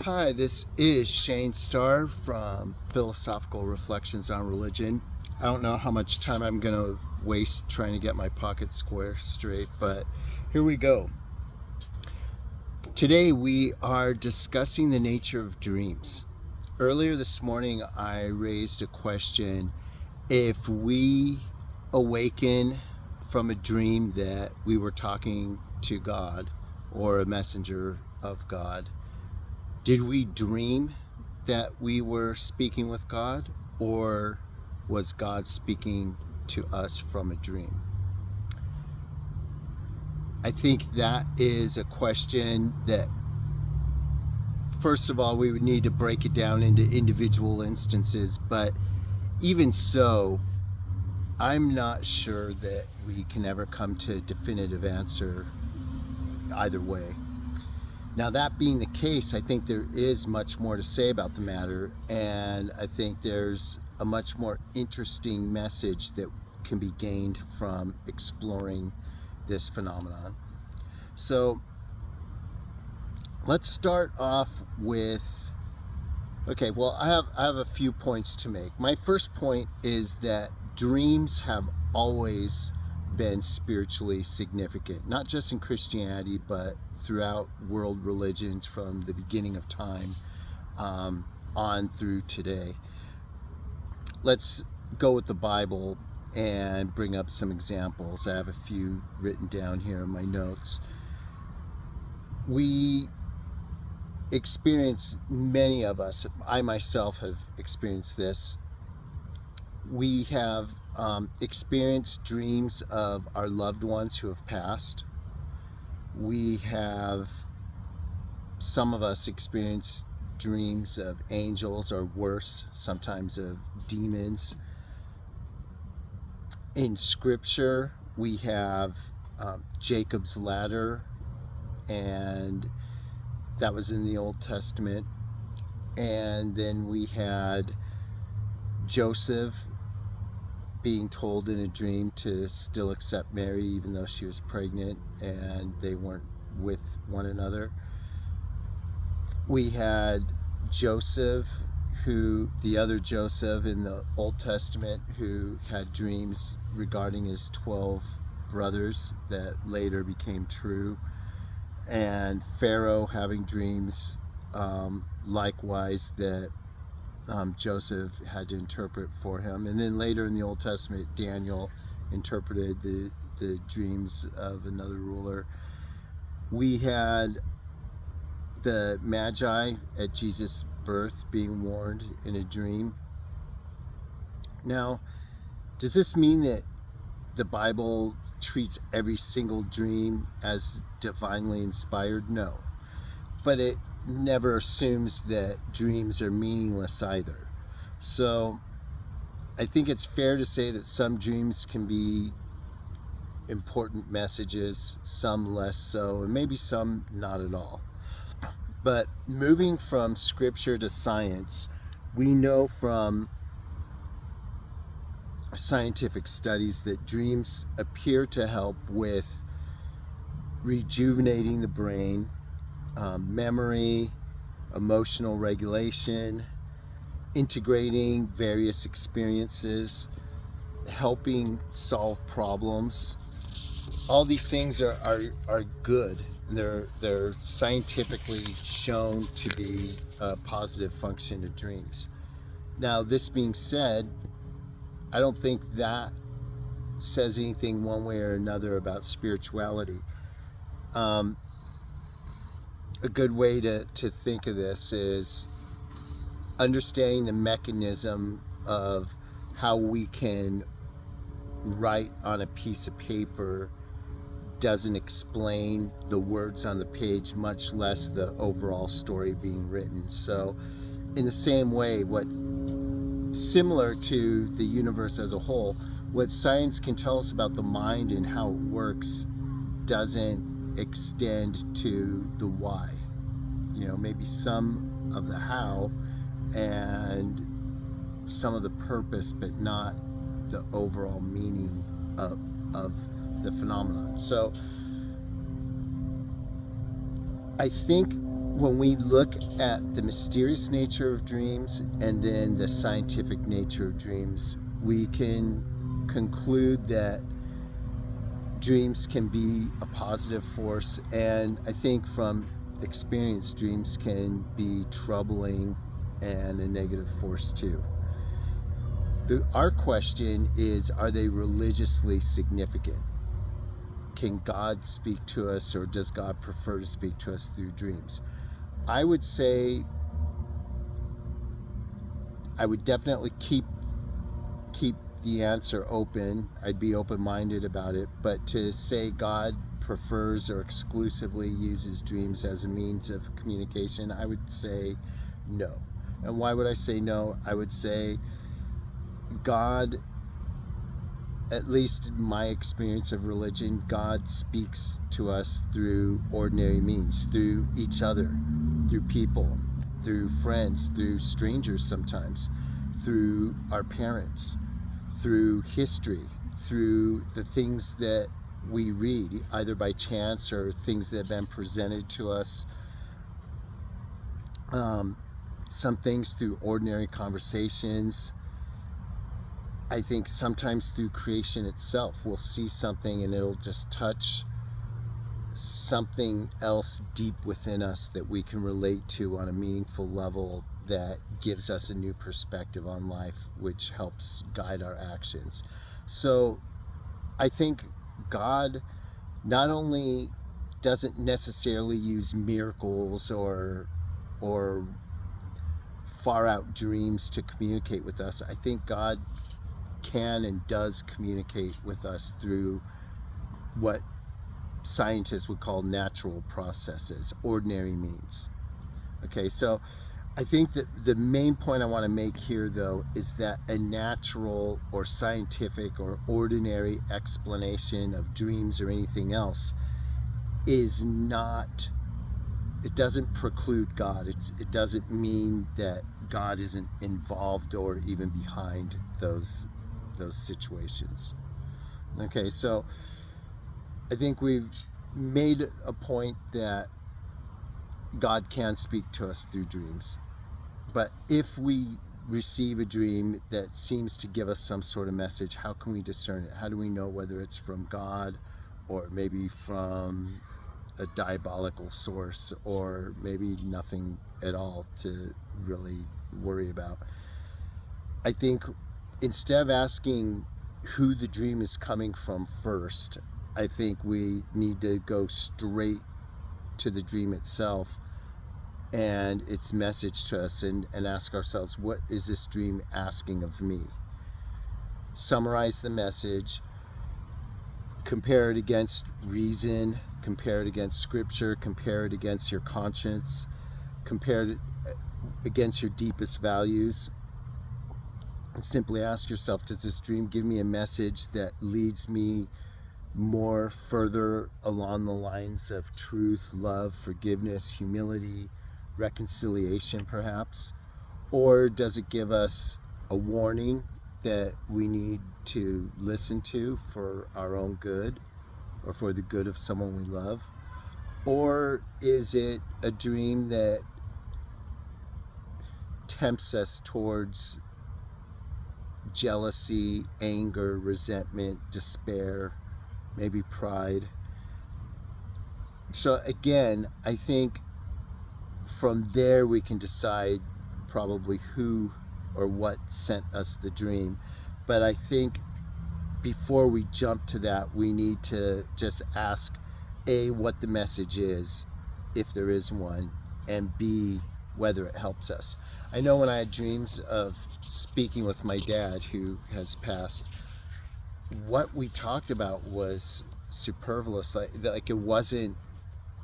Hi, this is Shane Starr from Philosophical Reflections on Religion. I don't know how much time I'm going to waste trying to get my pocket square straight, but here we go. Today we are discussing the nature of dreams. Earlier this morning, I raised a question. If we awaken from a dream that we were talking to God or a messenger of God, did we dream that we were speaking with God, or was God speaking to us from a dream? I think that is a question that, first of all, we would need to break it down into individual instances, but even so, I'm not sure that we can ever come to a definitive answer either way. Now, that being the case, I think there is much more to say about the matter, and I think there's a much more interesting message that can be gained from exploring this phenomenon. So let's start off with, I have a few points to make. My first point is that dreams have always been spiritually significant, not just in Christianity, but throughout world religions from the beginning of time on through today. Let's go with the Bible and bring up some examples. I have a few written down here in my notes. We experience, many of us, I myself have experienced this. We have experienced dreams of our loved ones who have passed. We have, some of us experience dreams of angels, or worse, sometimes of demons. In Scripture, we have Jacob's ladder, and that was in the Old Testament. And then we had Joseph being told in a dream to still accept Mary even though she was pregnant and they weren't with one another. We had Joseph, the other Joseph in the Old Testament, who had dreams regarding his 12 brothers that later became true. And Pharaoh having dreams likewise that Joseph had to interpret for him. And then later in the Old Testament, Daniel interpreted the dreams of another ruler. We had the Magi at Jesus' birth being warned in a dream. Now, does this mean that the Bible treats every single dream as divinely inspired? No. But it never assumes that dreams are meaningless either. So I think it's fair to say that some dreams can be important messages, some less so, and maybe some not at all. But moving from Scripture to science, we know from scientific studies that dreams appear to help with rejuvenating the brain, memory, emotional regulation, integrating various experiences, helping solve problems. All these things are good. They're scientifically shown to be a positive function of dreams. Now, this being said, I don't think that says anything one way or another about spirituality. A good way to think of this is understanding the mechanism of how we can write on a piece of paper doesn't explain the words on the page, much less the overall story being written. So in the same way, similar to the universe as a whole, what science can tell us about the mind and how it works doesn't extend to the why. Maybe some of the how and some of the purpose, but not the overall meaning of the phenomenon. So I think when we look at the mysterious nature of dreams and then the scientific nature of dreams, we can conclude that dreams can be a positive force, and I think from experience, dreams can be troubling and a negative force too. Our question is, are they religiously significant? Can God speak to us, or does God prefer to speak to us through dreams? I would say I would definitely keep the answer open. I'd be open-minded about it, but to say God prefers or exclusively uses dreams as a means of communication, I would say no. And why would I say no? I would say God, at least in my experience of religion, God speaks to us through ordinary means, through each other, through people, through friends, through strangers sometimes, through our parents, through history, through the things that we read, either by chance or things that have been presented to us. Some things through ordinary conversations. I think sometimes through creation itself, we'll see something and it'll just touch something else deep within us that we can relate to on a meaningful level, that gives us a new perspective on life, which helps guide our actions. So I think God not only doesn't necessarily use miracles or far out dreams to communicate with us. I think God can and does communicate with us through what scientists would call natural processes, ordinary means. Okay, so I think that the main point I want to make here, though, is that a natural or scientific or ordinary explanation of dreams or anything else is not, it doesn't preclude God. It doesn't mean that God isn't involved or even behind those situations. Okay, so I think we've made a point that God can speak to us through dreams. But if we receive a dream that seems to give us some sort of message, how can we discern it? How do we know whether it's from God or maybe from a diabolical source, or maybe nothing at all to really worry about? I think instead of asking who the dream is coming from first, I think we need to go straight to the dream itself and its message to us, and ask ourselves, what is this dream asking of me? Summarize the message, compare it against reason, compare it against scripture, compare it against your conscience, compare it against your deepest values, and simply ask yourself, does this dream give me a message that leads me more further along the lines of truth, love, forgiveness, humility, reconciliation perhaps? Or does it give us a warning that we need to listen to for our own good or for the good of someone we love? Or is it a dream that tempts us towards jealousy, anger, resentment, despair, maybe pride? So again, I think from there we can decide probably who or what sent us the dream. But I think before we jump to that, we need to just ask, A, what the message is, if there is one, and B, whether it helps us. I know when I had dreams of speaking with my dad, who has passed, what we talked about was superfluous. Like it wasn't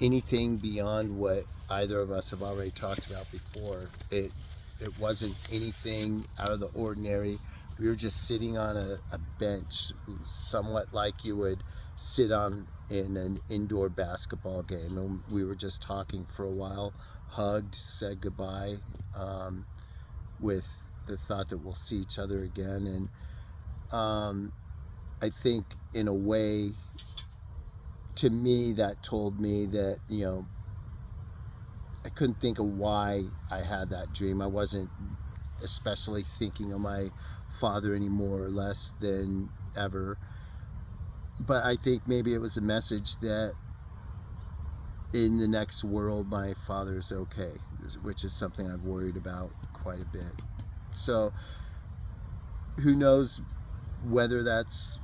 anything beyond what either of us have already talked about before. It wasn't anything out of the ordinary. We were just sitting on a bench, somewhat like you would sit on in an indoor basketball game, and we were just talking for a while, hugged, said goodbye, with the thought that we'll see each other again. And I think in a way, to me, that told me that, I couldn't think of why I had that dream. I wasn't especially thinking of my father any more or less than ever. But I think maybe it was a message that in the next world my father's okay, which is something I've worried about quite a bit. So who knows whether that's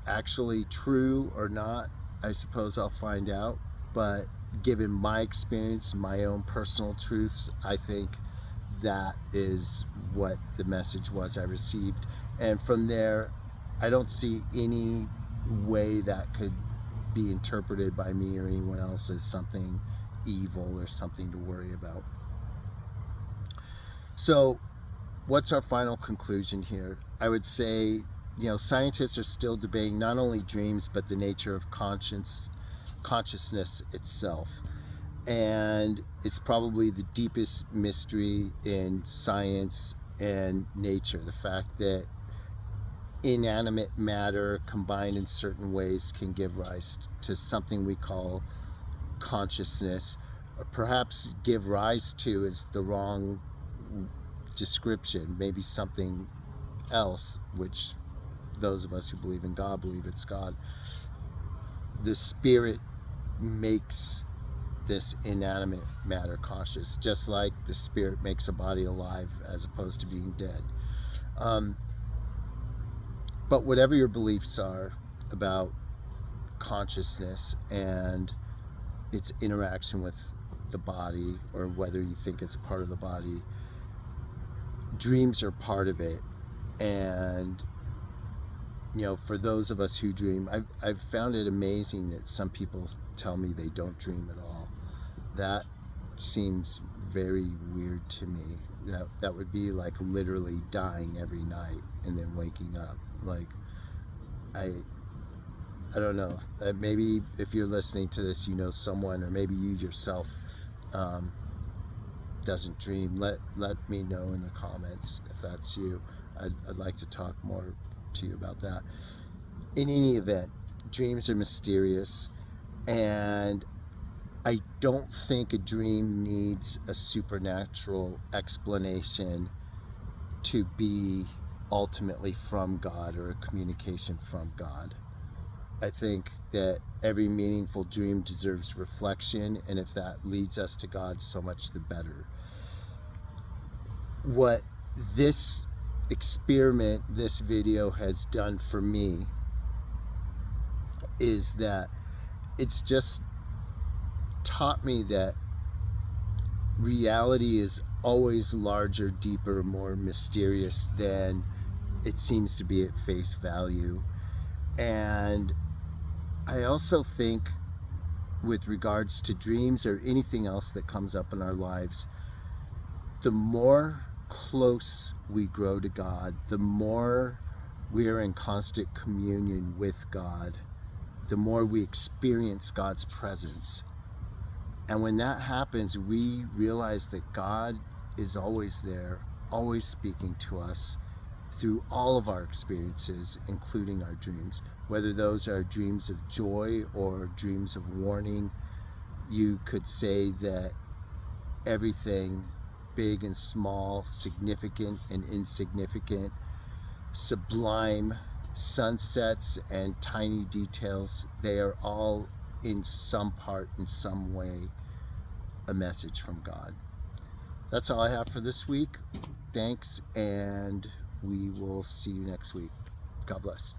actually true or not. I suppose I'll find out. But given my experience, my own personal truths, I think that is what the message was I received. And from there, I don't see any way that could be interpreted by me or anyone else as something evil or something to worry about. So what's our final conclusion here? I would say, scientists are still debating not only dreams, but the nature of consciousness itself. And it's probably the deepest mystery in science and nature, the fact that inanimate matter combined in certain ways can give rise to something we call consciousness, or perhaps give rise to is the wrong description, maybe something else, which those of us who believe in God believe it's God. The spirit makes this inanimate matter conscious, just like the spirit makes a body alive as opposed to being dead. But whatever your beliefs are about consciousness and its interaction with the body, or whether you think it's part of the body, dreams are part of it. And for those of us who dream, I've found it amazing that some people tell me they don't dream at all. That seems very weird to me. That would be like literally dying every night and then waking up. Like, I don't know. Maybe if you're listening to this, someone, or maybe you yourself doesn't dream. Let me know in the comments if that's you. I'd like to talk more to you about that. In any event, dreams are mysterious, and I don't think a dream needs a supernatural explanation to be ultimately from God or a communication from God. I think that every meaningful dream deserves reflection, and if that leads us to God, so much the better. What this experiment, this video has done for me is that it's just taught me that reality is always larger, deeper, more mysterious than it seems to be at face value. And I also think, with regards to dreams or anything else that comes up in our lives, the more close we grow to God, the more we are in constant communion with God, the more we experience God's presence. And when that happens, we realize that God is always there, always speaking to us through all of our experiences, including our dreams. Whether those are dreams of joy or dreams of warning, you could say that everything, big and small, significant and insignificant, sublime, sunsets and tiny details, they are all in some part, in some way, a message from God. That's all I have for this week. Thanks, and we will see you next week. God bless.